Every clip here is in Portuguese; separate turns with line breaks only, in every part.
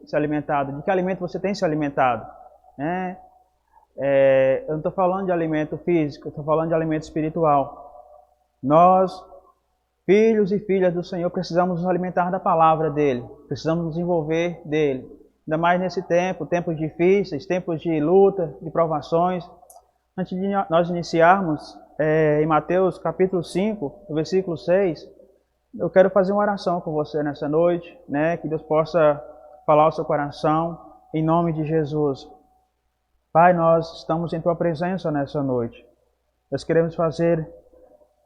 se alimentado? De que alimento você tem se alimentado? Né? Eu não estou falando de alimento físico, estou falando de alimento espiritual. Nós, filhos e filhas do Senhor, precisamos nos alimentar da palavra dEle, precisamos nos envolver dEle. Ainda mais nesse tempo, tempos difíceis, tempos de luta, de provações. Antes de nós iniciarmos, em Mateus capítulo 5, no versículo 6, eu quero fazer uma oração com você nessa noite, né? Que Deus possa falar ao seu coração, em nome de Jesus. Pai, nós estamos em Tua presença nessa noite. Nós queremos fazer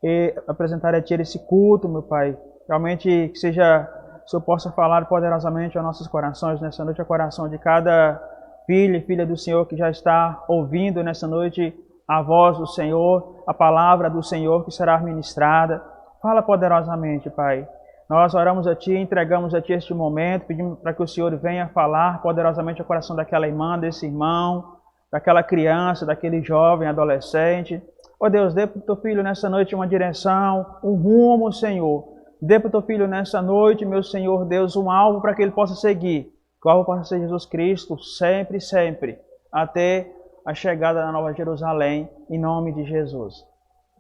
e apresentar a Ti esse culto, meu Pai. Realmente que seja, o Senhor possa falar poderosamente aos nossos corações nessa noite, ao coração de cada filho e filha do Senhor que já está ouvindo nessa noite a voz do Senhor, a palavra do Senhor que será ministrada. Fala poderosamente, Pai. Nós oramos a Ti, entregamos a Ti este momento, pedimos para que o Senhor venha falar poderosamente ao coração daquela irmã, desse irmão, daquela criança, daquele jovem, adolescente. Ó Deus, dê para o Teu Filho nessa noite uma direção, um rumo, Senhor. Dê para o Teu Filho nessa noite, meu Senhor Deus, um alvo para que ele possa seguir. Que o alvo possa ser Jesus Cristo, sempre, sempre, até a chegada na Nova Jerusalém, em nome de Jesus.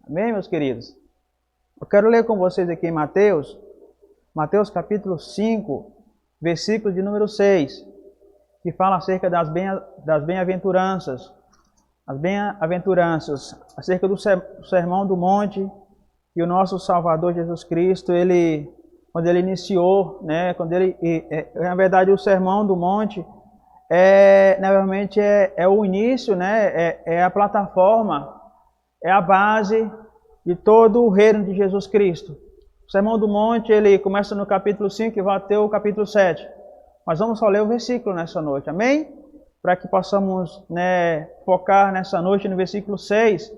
Amém, meus queridos? Eu quero ler com vocês aqui em Mateus capítulo 5, versículo de número 6, que fala acerca das bem-aventuranças. As bem-aventuranças, acerca do Sermão do Monte, que o nosso Salvador Jesus Cristo, quando ele iniciou, né, na verdade o Sermão do Monte, normalmente é o início, né, é a plataforma, é a base de todo o reino de Jesus Cristo. O Sermão do Monte, ele começa no capítulo 5 e vai até o capítulo 7. Mas vamos só ler o versículo nessa noite, amém? Para que possamos, né, focar nessa noite no versículo 6.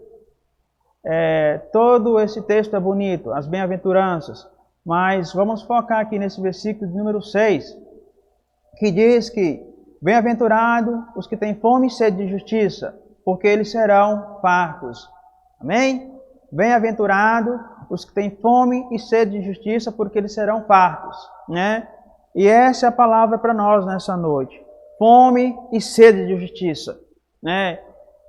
Todo esse texto é bonito, as bem-aventuranças. Mas vamos focar aqui nesse versículo de número 6, que diz que bem-aventurado os que têm fome e sede de justiça, porque eles serão fartos. Amém? Bem-aventurado os que têm fome e sede de justiça, porque eles serão fartos, né? E essa é a palavra para nós nessa noite. Fome e sede de justiça, né?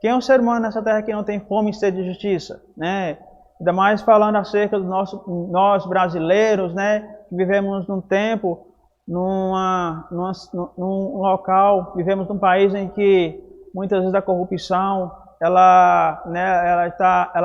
Quem é um ser humano nessa terra que não tem fome e sede de justiça, né? Ainda mais falando acerca nós brasileiros, né? Que vivemos num tempo, num local, vivemos num país em que muitas vezes a corrupção ela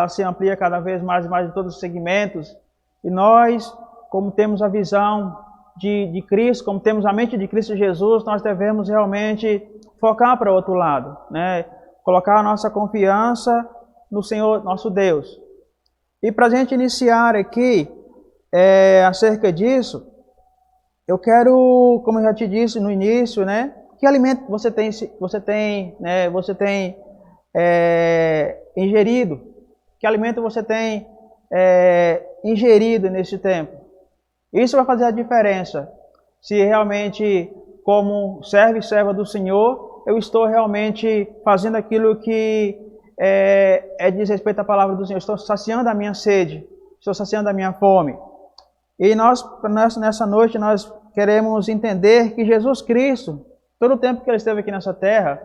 se amplia cada vez mais e mais em todos os segmentos. E nós, como temos a visão de Cristo, como temos a mente de Cristo Jesus, nós devemos realmente focar para o outro lado, né? Colocar a nossa confiança no Senhor, nosso Deus. E para a gente iniciar aqui, acerca disso, eu quero, como eu já te disse no início, né? Que alimento você tem ingerido? Que alimento você tem ingerido nesse tempo? Isso vai fazer a diferença. Se realmente, como servo e serva do Senhor, eu estou realmente fazendo aquilo que diz respeito à palavra do Senhor. Estou saciando a minha sede, estou saciando a minha fome. E nessa noite, nós queremos entender que Jesus Cristo, todo o tempo que Ele esteve aqui nessa terra,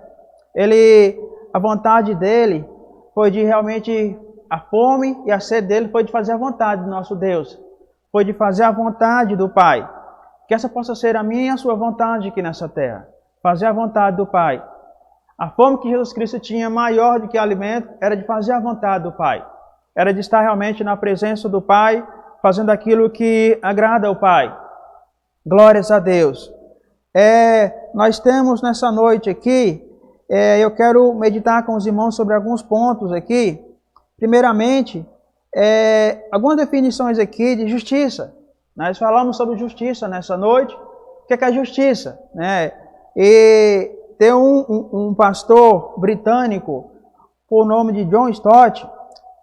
a vontade dEle foi de realmente, a fome e a sede dEle foi de fazer a vontade do nosso Deus. Foi de fazer a vontade do Pai. Que essa possa ser a minha e a sua vontade aqui nessa terra. Fazer a vontade do Pai. A fome que Jesus Cristo tinha maior do que alimento era de fazer a vontade do Pai. Era de estar realmente na presença do Pai, fazendo aquilo que agrada ao Pai. Glórias a Deus. Nós temos nessa noite aqui, eu quero meditar com os irmãos sobre alguns pontos aqui. Primeiramente, algumas definições aqui de justiça. Nós falamos sobre justiça nessa noite. O que é justiça? Né? E tem um pastor britânico, por nome de John Stott,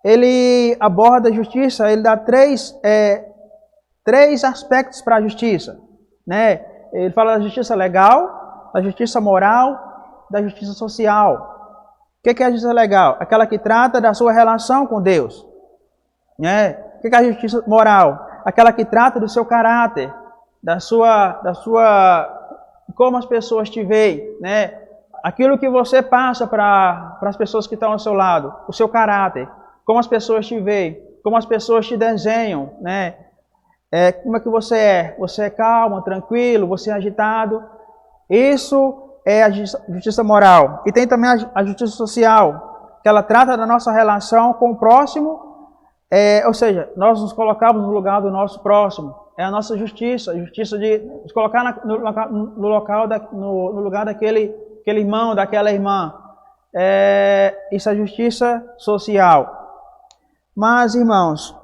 ele aborda a justiça, ele dá três aspectos para a justiça. Né? Ele fala da justiça legal, da justiça moral, da justiça social. O que é a justiça legal? Aquela que trata da sua relação com Deus. Né? O que é a justiça moral? Aquela que trata do seu caráter, da sua como as pessoas te veem, né? Aquilo que você passa para as pessoas que estão ao seu lado, o seu caráter, como as pessoas te veem, como as pessoas te desenham, né? Como é que você é? Você é calmo, tranquilo, você é agitado? Isso é a justiça moral. E tem também a justiça social, que ela trata da nossa relação com o próximo, ou seja, nós nos colocamos no lugar do nosso próximo. É a nossa justiça, a justiça de nos colocar no lugar daquele irmão, daquela irmã. Isso é justiça social. Mas, irmãos,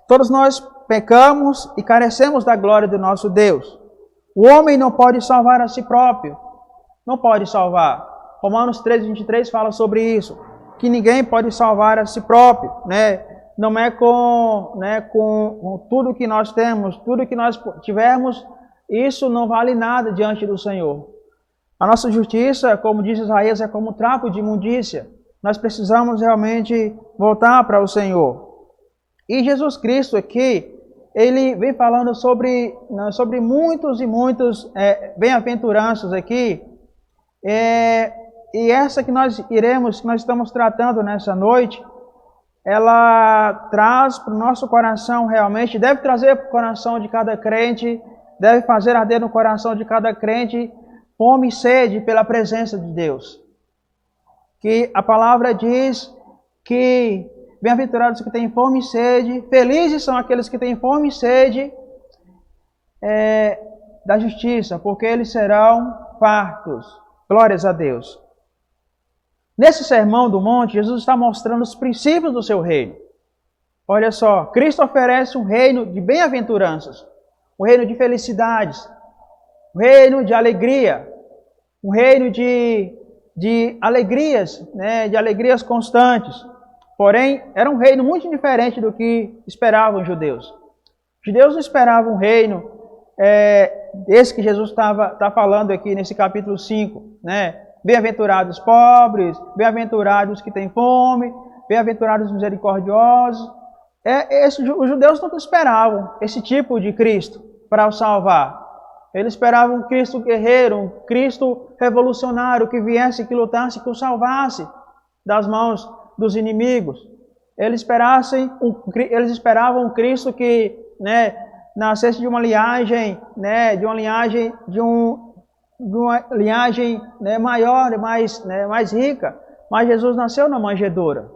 todos nós pecamos e carecemos da glória do nosso Deus. O homem não pode salvar a si próprio. Não pode salvar. Romanos 3:23 fala sobre isso. Que ninguém pode salvar a si próprio, né? Não é com tudo que nós temos, tudo que nós tivermos, isso não vale nada diante do Senhor. A nossa justiça, como diz Isaías, é como trapo de imundícia. Nós precisamos realmente voltar para o Senhor. E Jesus Cristo aqui, ele vem falando sobre muitos e muitos bem-aventuranças aqui. E essa que nós estamos tratando nessa noite, ela traz para o nosso coração realmente, deve trazer para o coração de cada crente, deve fazer arder no coração de cada crente fome e sede pela presença de Deus. Que a palavra diz que bem-aventurados que têm fome e sede, felizes são aqueles que têm fome e sede da justiça, porque eles serão fartos. Glórias a Deus. Nesse sermão do monte, Jesus está mostrando os princípios do seu reino. Olha só, Cristo oferece um reino de bem-aventuranças, um reino de felicidades, um reino de alegria, um reino de alegrias, né, de alegrias constantes. Porém, era um reino muito diferente do que esperavam os judeus. Os judeus não esperavam um reino esse que Jesus está falando aqui nesse capítulo 5, né? Bem-aventurados pobres, bem-aventurados que têm fome, bem-aventurados misericordiosos. Os judeus não esperavam esse tipo de Cristo para o salvar. Eles esperavam um Cristo guerreiro, um Cristo revolucionário que viesse, que lutasse, que o salvasse das mãos dos inimigos. Eles esperavam um Cristo que, né, nascesse de uma linhagem, né, né, maior, mais rica. Mas Jesus nasceu na manjedoura.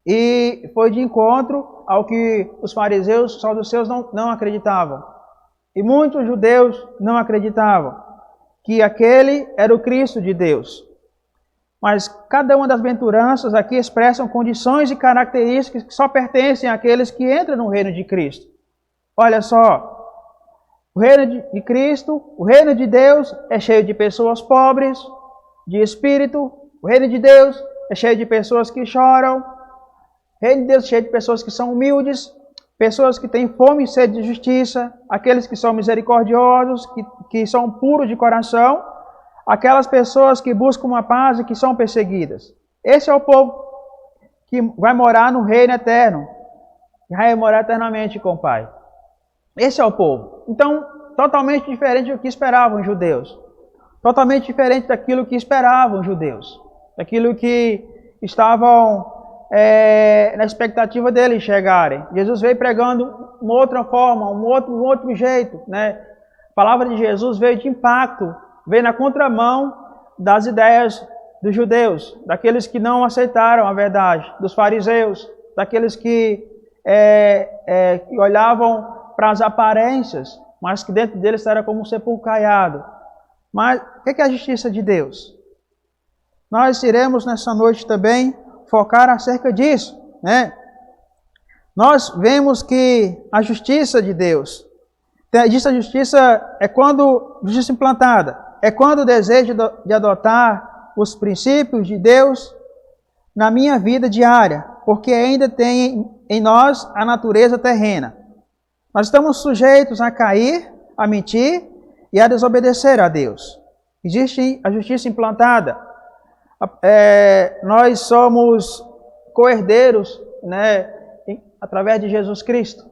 E foi de encontro ao que os fariseus, os saduceus não acreditavam. E muitos judeus não acreditavam que aquele era o Cristo de Deus. Mas cada uma das bem-aventuranças aqui expressam condições e características que só pertencem àqueles que entram no reino de Cristo. Olha só, o reino de Cristo, o reino de Deus é cheio de pessoas pobres, de espírito. O reino de Deus é cheio de pessoas que choram. O reino de Deus é cheio de pessoas que são humildes, pessoas que têm fome e sede de justiça, aqueles que são misericordiosos, que são puros de coração, aquelas pessoas que buscam uma paz e que são perseguidas. Esse é o povo que vai morar no reino eterno, que vai morar eternamente com o Pai. Esse é o povo. Então, totalmente diferente do que esperavam os judeus. Totalmente diferente daquilo que esperavam os judeus. Daquilo que estavam na expectativa deles chegarem. Jesus veio pregando uma outra forma, um outro jeito, né? A palavra de Jesus veio de impacto, veio na contramão das ideias dos judeus, daqueles que não aceitaram a verdade, dos fariseus, daqueles que olhavam para as aparências, mas que dentro deles era como um sepulcro caiado. Mas o que é a justiça de Deus? Nós iremos nessa noite também focar acerca disso, né? Nós vemos que a justiça de Deus, a justiça é quando, justiça implantada, é quando o desejo de adotar os princípios de Deus na minha vida diária, porque ainda tem em nós a natureza terrena. Nós estamos sujeitos a cair, a mentir e a desobedecer a Deus. Existe a justiça implantada. Nós somos co-herdeiros, né, através de Jesus Cristo.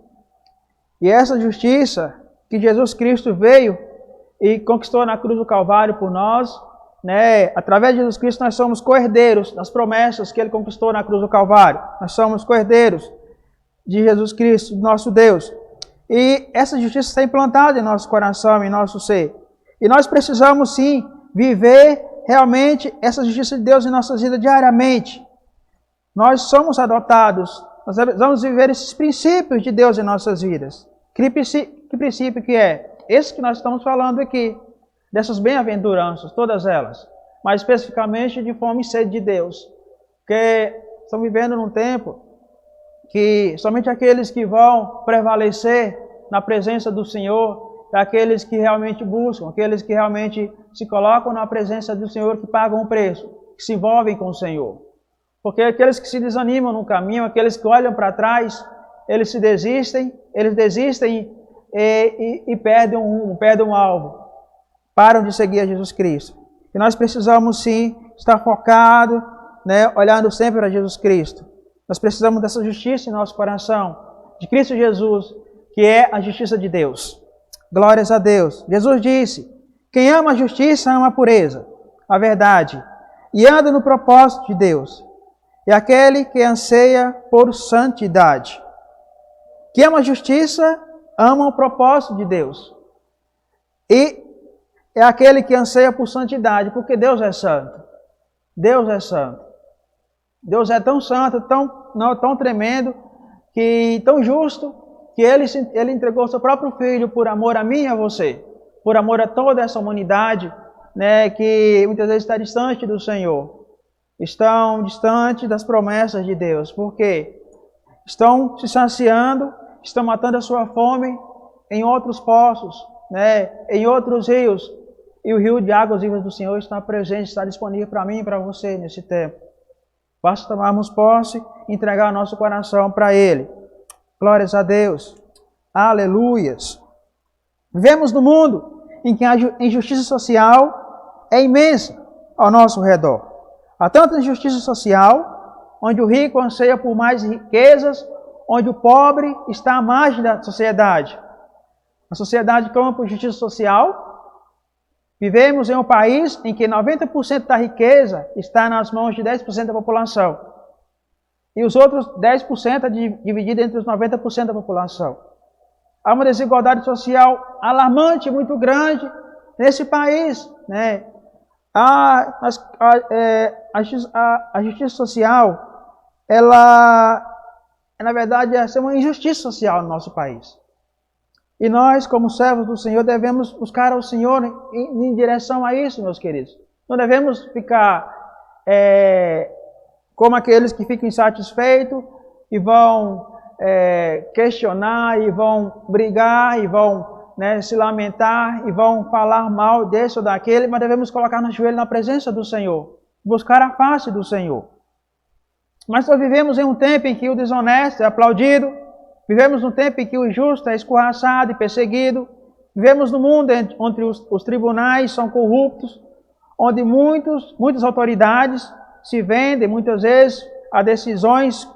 E essa justiça que Jesus Cristo veio e conquistou na cruz do Calvário por nós, né? Através de Jesus Cristo nós somos co-herdeiros das promessas que Ele conquistou na cruz do Calvário. Nós somos co-herdeiros de Jesus Cristo, nosso Deus. E essa justiça está implantada em nosso coração, em nosso ser. E nós precisamos sim viver realmente essa justiça de Deus em nossas vidas diariamente. Nós somos adotados, nós vamos viver esses princípios de Deus em nossas vidas. Que princípio que é? Esse que nós estamos falando aqui, dessas bem-aventuranças, todas elas. Mas especificamente de fome e sede de Deus. Porque estamos vivendo num tempo que somente aqueles que vão prevalecer na presença do Senhor, aqueles que realmente buscam, aqueles que realmente se colocam na presença do Senhor, que pagam o preço, que se envolvem com o Senhor. Porque aqueles que se desanimam no caminho, aqueles que olham para trás, eles desistem e perdem um rumo, perdem um alvo. Param de seguir a Jesus Cristo. E nós precisamos sim estar focados, né, olhando sempre para Jesus Cristo. Nós precisamos dessa justiça em nosso coração, de Cristo Jesus, que é a justiça de Deus. Glórias a Deus. Jesus disse: quem ama a justiça ama a pureza, a verdade, e anda no propósito de Deus. E aquele que anseia por santidade. Quem ama a justiça ama o propósito de Deus. E é aquele que anseia por santidade, porque Deus é santo. Deus é santo. Deus é tão santo, tão tremendo, tão justo, que Ele entregou seu próprio Filho por amor a mim e a você, por amor a toda essa humanidade, né, que muitas vezes está distante do Senhor, estão distantes das promessas de Deus, porque estão se saciando, estão matando a sua fome em outros poços, né, em outros rios, e o rio de águas vivas do Senhor está presente, está disponível para mim e para você nesse tempo. Basta tomarmos posse e entregar nosso coração para Ele. Glórias a Deus. Aleluias. Vivemos num mundo em que a injustiça social é imensa ao nosso redor. Há tanta injustiça social, onde o rico anseia por mais riquezas, onde o pobre está à margem da sociedade. A sociedade clama por justiça social. Vivemos em um país em que 90% da riqueza está nas mãos de 10% da população. E os outros 10% é dividido entre os 90% da população. Há uma desigualdade social alarmante, muito grande nesse país, né? A justiça social, ela, na verdade, é uma injustiça social no nosso país. E nós, como servos do Senhor, devemos buscar ao Senhor em direção a isso, meus queridos. Não devemos ficar como aqueles que ficam insatisfeitos e vão questionar, e vão brigar, e vão, né, se lamentar, e vão falar mal desse ou daquele, mas devemos colocar no joelho na presença do Senhor, buscar a face do Senhor. Mas nós vivemos em um tempo em que o desonesto é aplaudido, vivemos num tempo em que o justo é escorraçado e perseguido. Vivemos num mundo onde os tribunais são corruptos, onde muitas autoridades se vendem, muitas vezes as decisões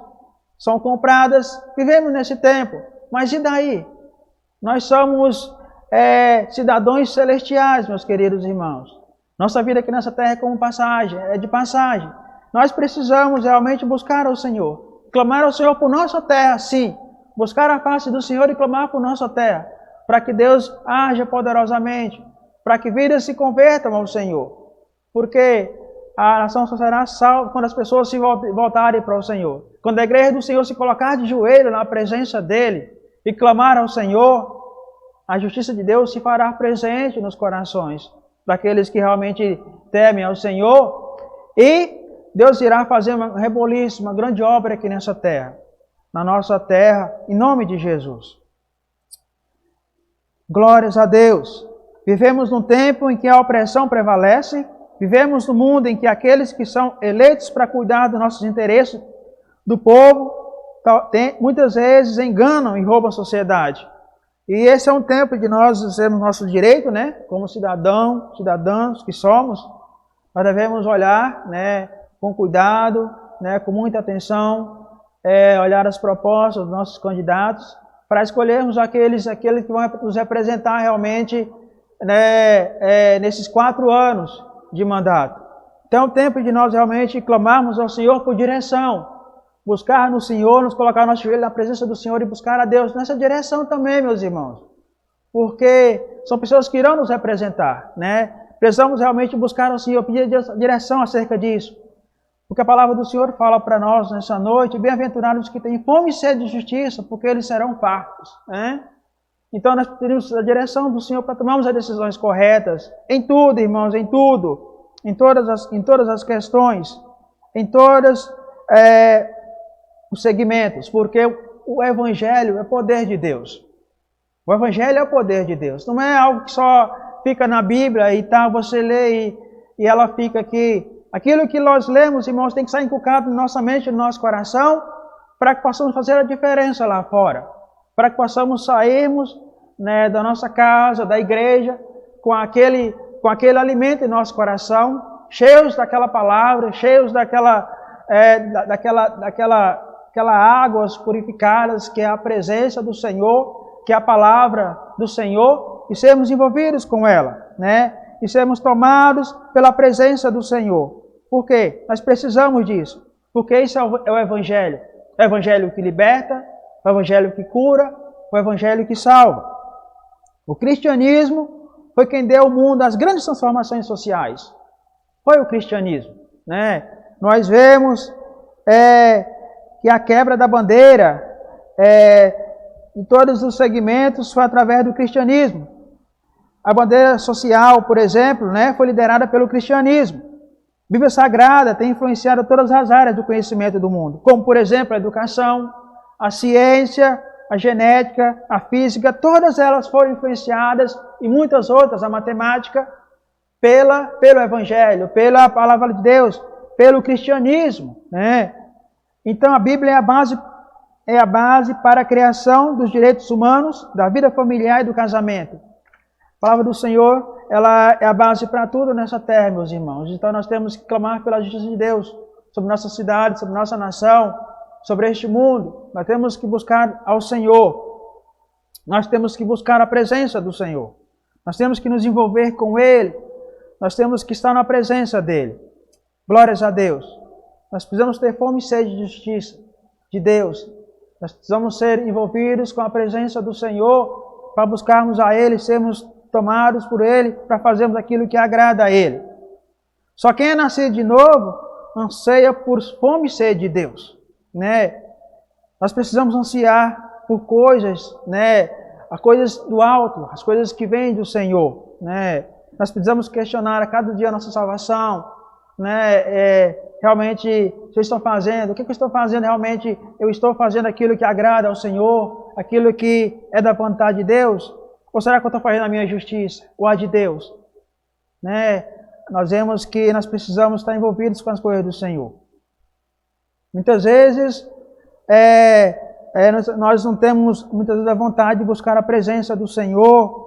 são compradas. Vivemos nesse tempo, mas e daí? Nós somos cidadãos celestiais, meus queridos irmãos. Nossa vida aqui nessa terra é como passagem, é de passagem. Nós precisamos realmente buscar ao Senhor, clamar ao Senhor por nossa terra, sim. Buscar a face do Senhor e clamar por nossa terra, para que Deus haja poderosamente, para que vidas se convertam ao Senhor. Porque a nação só será salva quando as pessoas se voltarem para o Senhor. Quando a igreja do Senhor se colocar de joelho na presença dEle e clamar ao Senhor, a justiça de Deus se fará presente nos corações daqueles que realmente temem ao Senhor, e Deus irá fazer uma reboliço, uma grande obra aqui nessa terra. Na nossa terra, em nome de Jesus. Glórias a Deus. Vivemos num tempo em que a opressão prevalece, vivemos num mundo em que aqueles que são eleitos para cuidar dos nossos interesses do povo, muitas vezes enganam e roubam a sociedade. E esse é um tempo de nós exercermos nosso direito, né? Como cidadãos que somos, nós devemos olhar, né, com cuidado, né, com muita atenção, olhar as propostas dos nossos candidatos, para escolhermos aqueles que vão nos representar realmente né, nesses 4 anos de mandato. Então é o tempo de nós realmente clamarmos ao Senhor por direção, buscar no Senhor, nos colocar nosso joelho na presença do Senhor e buscar a Deus nessa direção também, meus irmãos. Porque são pessoas que irão nos representar, né? Precisamos realmente buscar ao Senhor, pedir direção acerca disso. Porque a palavra do Senhor fala para nós nessa noite, bem-aventurados que têm fome e sede de justiça, porque eles serão fartos, né? Então nós pedimos a direção do Senhor para tomarmos as decisões corretas, em tudo, irmãos, em tudo, em todas as questões, em todos os segmentos, porque o Evangelho é poder de Deus. O Evangelho é o poder de Deus, não é algo que só fica na Bíblia e tal, você lê e ela fica aqui. Aquilo que nós lemos, irmãos, tem que estar inculcado na nossa mente, no nosso coração, para que possamos fazer a diferença lá fora. Para que possamos sairmos, né, da nossa casa, da igreja, com aquele alimento em nosso coração, cheios daquela palavra, cheios daquela águas purificadas, que é a presença do Senhor, que é a palavra do Senhor, e sermos envolvidos com ela, né? E sermos tomados pela presença do Senhor. Por quê? Nós precisamos disso. Porque isso é o Evangelho. É o Evangelho que liberta, o Evangelho que cura, o Evangelho que salva. O cristianismo foi quem deu ao mundo as grandes transformações sociais. Foi o cristianismo, né? Nós vemos que a quebra da bandeira em todos os segmentos foi através do cristianismo. A bandeira social, por exemplo, né, foi liderada pelo cristianismo. A Bíblia Sagrada tem influenciado todas as áreas do conhecimento do mundo, como, por exemplo, a educação, a ciência, a genética, a física, todas elas foram influenciadas, e muitas outras, a matemática, pelo Evangelho, pela Palavra de Deus, pelo cristianismo, né? Então a Bíblia é a base para a criação dos direitos humanos, da vida familiar e do casamento. A palavra do Senhor, ela é a base para tudo nessa terra, meus irmãos. Então nós temos que clamar pela justiça de Deus sobre nossa cidade, sobre nossa nação, sobre este mundo. Nós temos que buscar ao Senhor. Nós temos que buscar a presença do Senhor. Nós temos que nos envolver com Ele. Nós temos que estar na presença dEle. Glórias a Deus. Nós precisamos ter fome e sede de justiça de Deus. Nós precisamos ser envolvidos com a presença do Senhor para buscarmos a Ele, sermos tomados por Ele, para fazermos aquilo que agrada a Ele. Só quem é nascido de novo anseia por fome e sede de Deus, né? Nós precisamos ansiar por coisas, né? As coisas do alto, as coisas que vêm do Senhor, né? Nós precisamos questionar a cada dia a nossa salvação, né? Realmente, se eu estou fazendo, o que eu estou fazendo realmente? Eu estou fazendo aquilo que agrada ao Senhor, aquilo que é da vontade de Deus? Ou será que eu estou fazendo a minha justiça, ou a de Deus? Né? Nós vemos que nós precisamos estar envolvidos com as coisas do Senhor. Muitas vezes, nós não temos muitas vezes a vontade de buscar a presença do Senhor.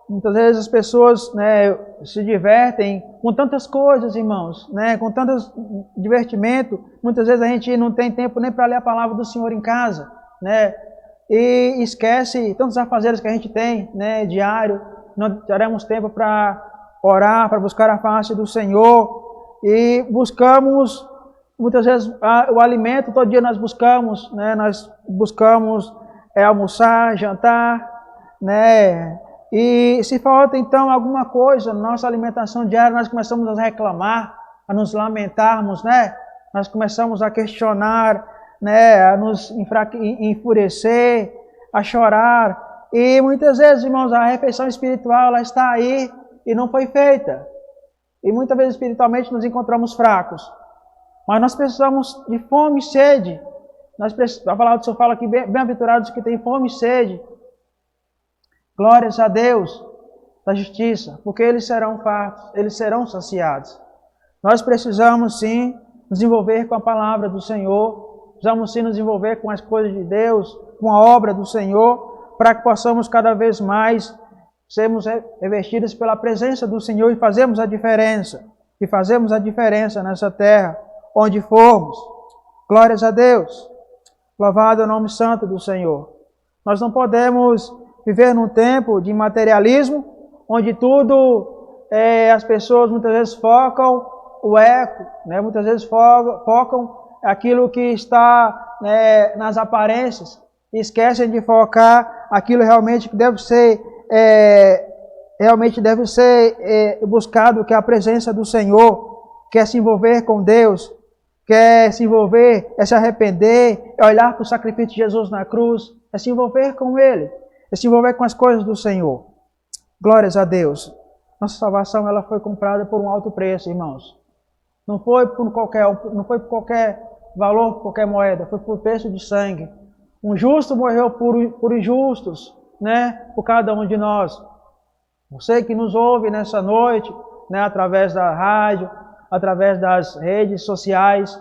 Muitas vezes as pessoas, né, se divertem com tantas coisas, irmãos, né, com tanto divertimento. Muitas vezes a gente não tem tempo nem para ler a palavra do Senhor em casa, né, e esquece tantos afazeres que a gente tem, né, diário. Não teremos tempo para orar, para buscar a face do Senhor, e buscamos, muitas vezes, o alimento. Todo dia nós buscamos, né, almoçar, jantar, né. E se falta então alguma coisa na nossa alimentação diária, nós começamos a reclamar, a nos lamentarmos, né? Nós começamos a questionar, né? A nos enfurecer, a chorar. E muitas vezes, irmãos, a refeição espiritual ela está aí e não foi feita. E muitas vezes espiritualmente nos encontramos fracos. Mas nós precisamos de fome e sede. A palavra do Senhor fala que bem-aventurados que têm fome e sede. Glórias a Deus da justiça, porque eles serão fartos, eles serão saciados. Nós precisamos sim nos envolver com a palavra do Senhor, precisamos sim nos envolver com as coisas de Deus, com a obra do Senhor, para que possamos cada vez mais sermos revestidos pela presença do Senhor e fazermos a diferença. E fazemos a diferença nessa terra, onde formos. Glórias a Deus. Louvado é o nome santo do Senhor. Nós não podemos viver num tempo de materialismo, onde tudo, as pessoas muitas vezes focam o eco, né? Muitas vezes focam aquilo que está, né, nas aparências, e esquecem de focar aquilo realmente que deve ser, buscado, que é a presença do Senhor, quer se envolver com Deus, quer se envolver, é se arrepender, é olhar para o sacrifício de Jesus na cruz, é se envolver com Ele, é se envolver com as coisas do Senhor. Glórias a Deus. Nossa salvação, ela foi comprada por um alto preço, irmãos. Não foi por qualquer valor, por qualquer moeda, foi por preço de sangue. Um justo morreu por injustos, né, por cada um de nós. Você que nos ouve nessa noite, né, através da rádio, através das redes sociais,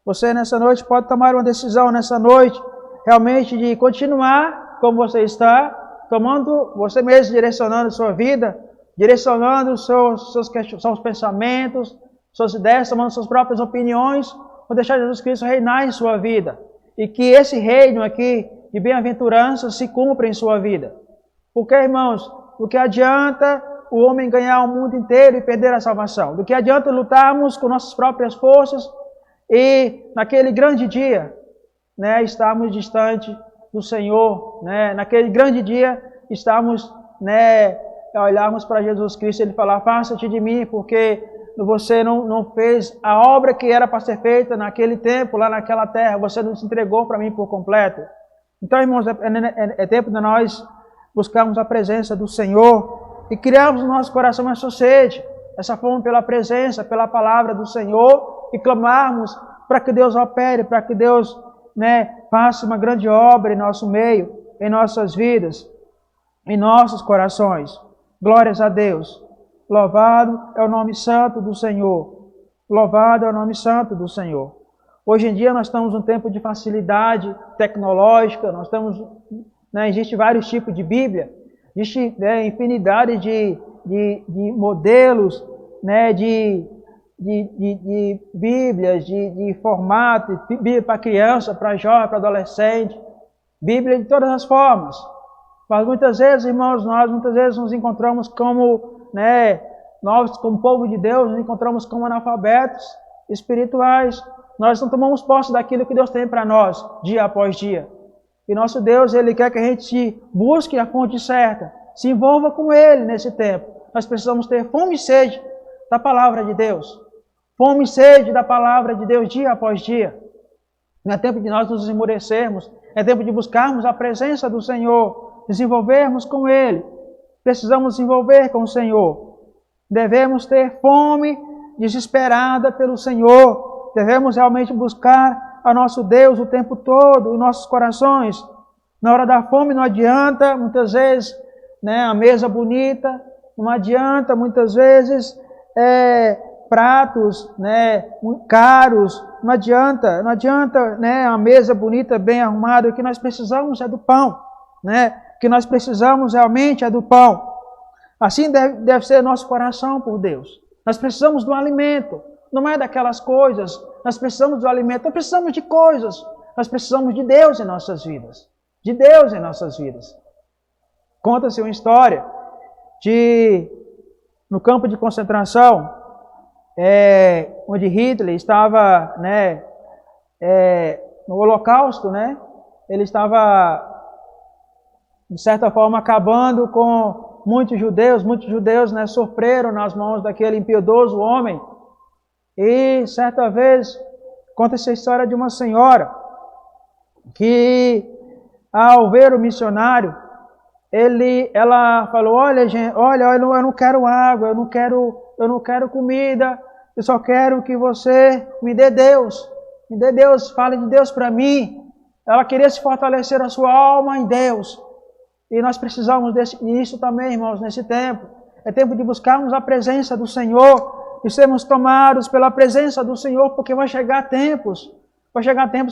você nessa noite pode tomar uma decisão nessa noite, realmente de continuar como você está, tomando, você mesmo direcionando a sua vida, direcionando os seus pensamentos, suas ideias, tomando suas próprias opiniões, ou deixar Jesus Cristo reinar em sua vida. E que esse reino aqui de bem-aventurança se cumpra em sua vida. Porque, irmãos, do que adianta o homem ganhar o mundo inteiro e perder a salvação? Do que adianta lutarmos com nossas próprias forças e naquele grande dia, né, estarmos distante do Senhor, né? Naquele grande dia estarmos, né, olharmos para Jesus Cristo e Ele falar: afasta-te de mim, porque você não fez a obra que era para ser feita naquele tempo, lá naquela terra, você não se entregou para mim por completo. Então, irmãos, é tempo de nós buscarmos a presença do Senhor e criarmos no nosso coração essa sede, essa fome pela presença, pela palavra do Senhor, e clamarmos para que Deus opere, para que Deus, né, faça uma grande obra em nosso meio, em nossas vidas, em nossos corações. Glórias a Deus. Louvado é o nome santo do Senhor. Louvado é o nome santo do Senhor. Hoje em dia nós estamos num tempo de facilidade tecnológica, nós estamos, né, existe vários tipos de Bíblia, existe, né, infinidade de modelos, né, de Bíblias, de formato, Bíblia para criança, para jovem, para adolescente, Bíblia de todas as formas. Mas muitas vezes, irmãos, nós muitas vezes nos encontramos como, né, nós como povo de Deus, nos encontramos como analfabetos espirituais. Nós não tomamos posse daquilo que Deus tem para nós, dia após dia. E nosso Deus, Ele quer que a gente busque a fonte certa, se envolva com Ele nesse tempo. Nós precisamos ter fome e sede da palavra de Deus. Fome e sede da palavra de Deus dia após dia. Não é tempo de nós nos esmorecermos, é tempo de buscarmos a presença do Senhor, desenvolvermos com Ele. Precisamos desenvolver com o Senhor. Devemos ter fome desesperada pelo Senhor. Devemos realmente buscar a nosso Deus o tempo todo, em nossos corações. Na hora da fome não adianta, muitas vezes, né, a mesa bonita, não adianta, muitas vezes, pratos, né, caros, não adianta, né, a mesa bonita, bem arrumada. O que nós precisamos é do pão, né? O que nós precisamos realmente é do pão. Assim deve ser nosso coração por Deus. Nós precisamos do alimento, não é daquelas coisas. Nós precisamos do alimento, não precisamos de coisas. Nós precisamos de Deus em nossas vidas. De Deus em nossas vidas. Conta-se uma história no campo de concentração, onde Hitler estava, né, no Holocausto, né? Ele estava, de certa forma, acabando com muitos judeus, né, sofreram nas mãos daquele impiedoso homem. E certa vez, conta-se a história de uma senhora que, ao ver o missionário, ela falou: olha, gente, eu não quero água, eu não quero comida, eu só quero que você me dê Deus, fale de Deus para mim. Ela queria se fortalecer a sua alma em Deus. E nós precisamos disso também, irmãos, nesse tempo. É tempo de buscarmos a presença do Senhor e sermos tomados pela presença do Senhor, porque vai chegar tempos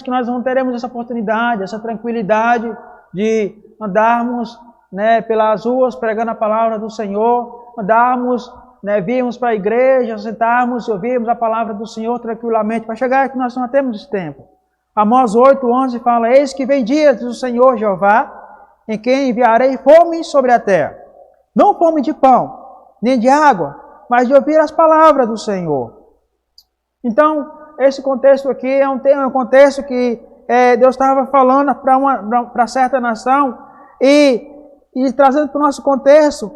que nós não teremos essa oportunidade, essa tranquilidade de andarmos, né, pelas ruas pregando a palavra do Senhor, andarmos, né, virmos para a igreja, sentarmos e ouvirmos a palavra do Senhor tranquilamente. Vai chegar que nós não temos esse tempo. Amós 8:11 fala: eis que vem dias do Senhor Jeová, em quem enviarei fome sobre a terra, Não fome de pão, nem de água, mas de ouvir as palavras do Senhor. Então, esse contexto aqui é um contexto que Deus estava falando para certa nação e trazendo para o nosso contexto,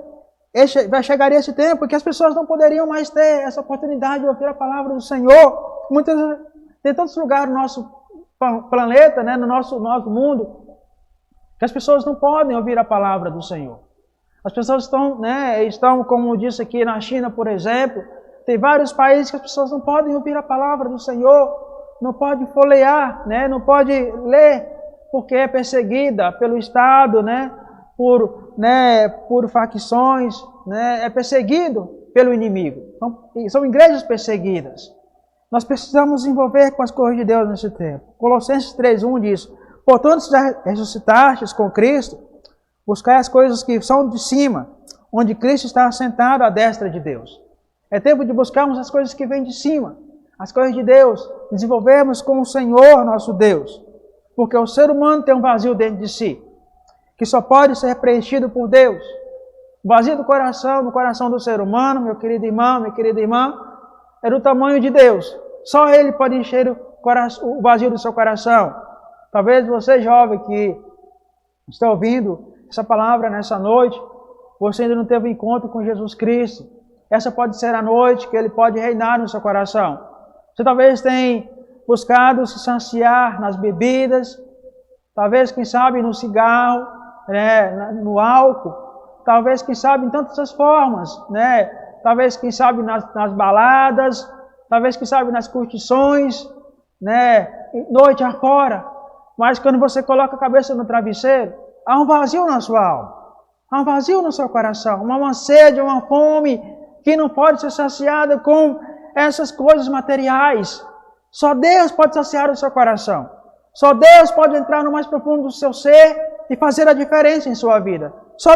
vai chegar esse tempo que as pessoas não poderiam mais ter essa oportunidade de ouvir a palavra do Senhor. Tem tantos lugares no nosso planeta, né, no nosso mundo, que as pessoas não podem ouvir a palavra do Senhor. As pessoas estão, como disse aqui na China, por exemplo, tem vários países que as pessoas não podem ouvir a palavra do Senhor, não podem folhear, né, não podem ler, porque é perseguida pelo Estado, né, por facções, né, é perseguido pelo inimigo. Então, são igrejas perseguidas. Nós precisamos nos envolver com as coisas de Deus nesse tempo. Colossenses 3:1 diz: portanto, se já ressuscitastes com Cristo, buscai as coisas que são de cima, onde Cristo está assentado à destra de Deus. É tempo de buscarmos as coisas que vêm de cima, as coisas de Deus, desenvolvermos com o Senhor nosso Deus. Porque o ser humano tem um vazio dentro de si, que só pode ser preenchido por Deus. O vazio do coração, no coração do ser humano, meu querido irmão, minha querida irmã, é do tamanho de Deus. Só Ele pode encher o vazio do seu coração. Talvez você, jovem, que está ouvindo essa palavra nessa noite, você ainda não teve um encontro com Jesus Cristo. Essa pode ser a noite que Ele pode reinar no seu coração. Você talvez tenha buscado se saciar nas bebidas, talvez, quem sabe, no cigarro, né, no álcool, talvez, quem sabe, em tantas formas, né? Talvez, quem sabe, nas baladas, talvez, quem sabe, nas curtições, né? Noite afora. Mas quando você coloca a cabeça no travesseiro, há um vazio na sua alma, há um vazio no seu coração, uma sede, uma fome que não pode ser saciada com essas coisas materiais. Só Deus pode saciar o seu coração. Só Deus pode entrar no mais profundo do seu ser e fazer a diferença em sua vida. Só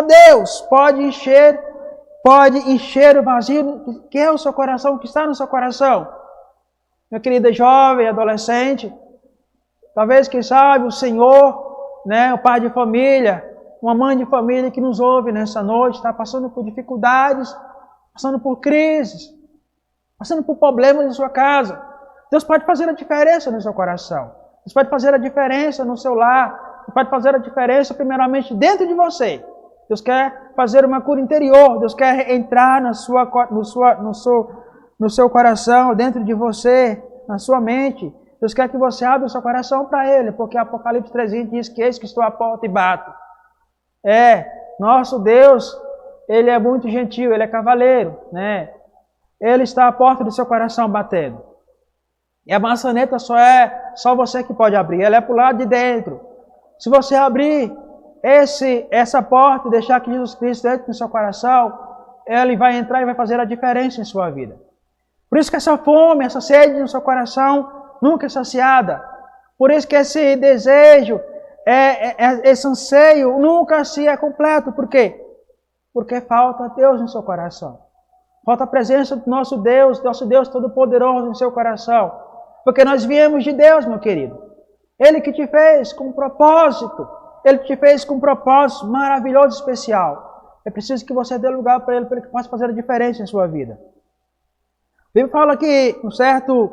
Deus pode encher o vazio que é o seu coração, que está no seu coração. Minha querida jovem, adolescente, talvez, quem sabe, o Senhor, né, o pai de família, uma mãe de família que nos ouve nessa noite, está passando por dificuldades, passando por crises, passando por problemas em sua casa. Deus pode fazer a diferença no seu coração. Deus pode fazer a diferença no seu lar. Deus pode fazer a diferença primeiramente dentro de você. Deus quer fazer uma cura interior. Deus quer entrar no seu coração, dentro de você, na sua mente. Deus quer que você abra o seu coração para Ele, porque Apocalipse 3:20 diz que eis que estou à porta e bato. Nosso Deus, Ele é muito gentil, Ele é cavaleiro, né? Ele está à porta do seu coração batendo. E a maçaneta só você que pode abrir, ela é para o lado de dentro. Se você abrir essa porta e deixar que Jesus Cristo entre no seu coração, Ele vai entrar e vai fazer a diferença em sua vida. Por isso que essa fome, essa sede no seu coração nunca é saciada. Por isso que esse desejo, esse anseio nunca se é completo. Por quê? Porque falta Deus no seu coração. Falta a presença do nosso Deus Todo-Poderoso no seu coração. Porque nós viemos de Deus, meu querido. Ele que te fez com um propósito. Ele te fez com um propósito maravilhoso e especial. É preciso que você dê lugar para Ele que possa fazer a diferença em sua vida. A Bíblia fala que um certo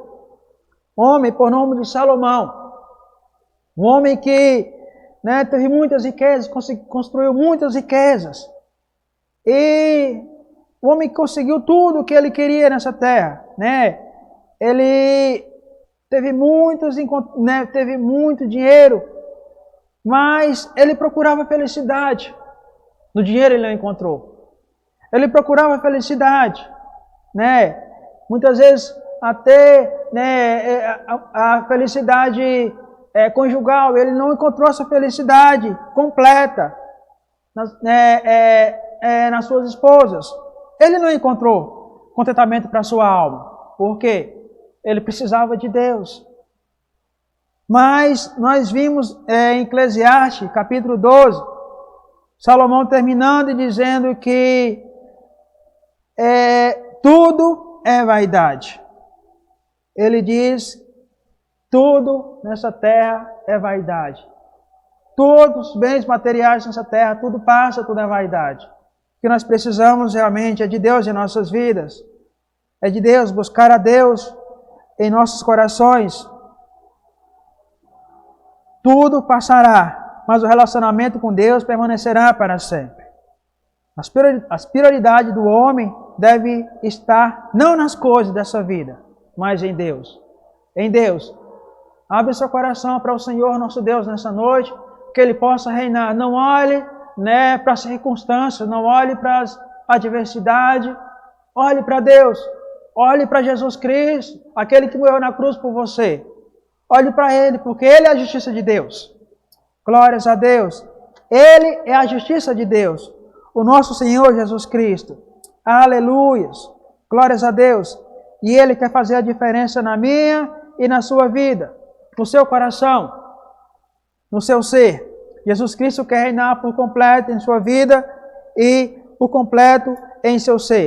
homem por nome de Salomão, um homem que, né, teve muitas riquezas, construiu muitas riquezas. E o homem que conseguiu tudo o que ele queria nessa terra, né? Ele teve muito dinheiro, mas ele procurava felicidade. No dinheiro ele não encontrou. Ele procurava felicidade, né? Muitas vezes até, né, a felicidade conjugal, ele não encontrou essa felicidade completa nas suas esposas. Ele não encontrou contentamento para a sua alma. Por quê? Ele precisava de Deus. Mas nós vimos em Eclesiastes, capítulo 12, Salomão terminando e dizendo que tudo é vaidade. Ele diz, tudo nessa terra é vaidade. Todos os bens materiais nessa terra, tudo passa, tudo é vaidade. O que nós precisamos realmente é de Deus em nossas vidas. É de Deus, buscar a Deus em nossos corações. Tudo passará, mas o relacionamento com Deus permanecerá para sempre. As prioridades do homem devem estar não nas coisas dessa vida, mas em Deus. Em Deus. Abre seu coração para o Senhor nosso Deus nessa noite, que Ele possa reinar. Não olhe para as circunstâncias, não olhe para as adversidades. Olhe para Deus. Olhe para Jesus Cristo, aquele que morreu na cruz por você. Olhe para Ele, porque Ele é a justiça de Deus. Glórias a Deus. Ele é a justiça de Deus. O nosso Senhor Jesus Cristo. Aleluias. Glórias a Deus. E Ele quer fazer a diferença na minha e na sua vida. No seu coração. No seu ser. Jesus Cristo quer reinar por completo em sua vida e por completo em seu ser.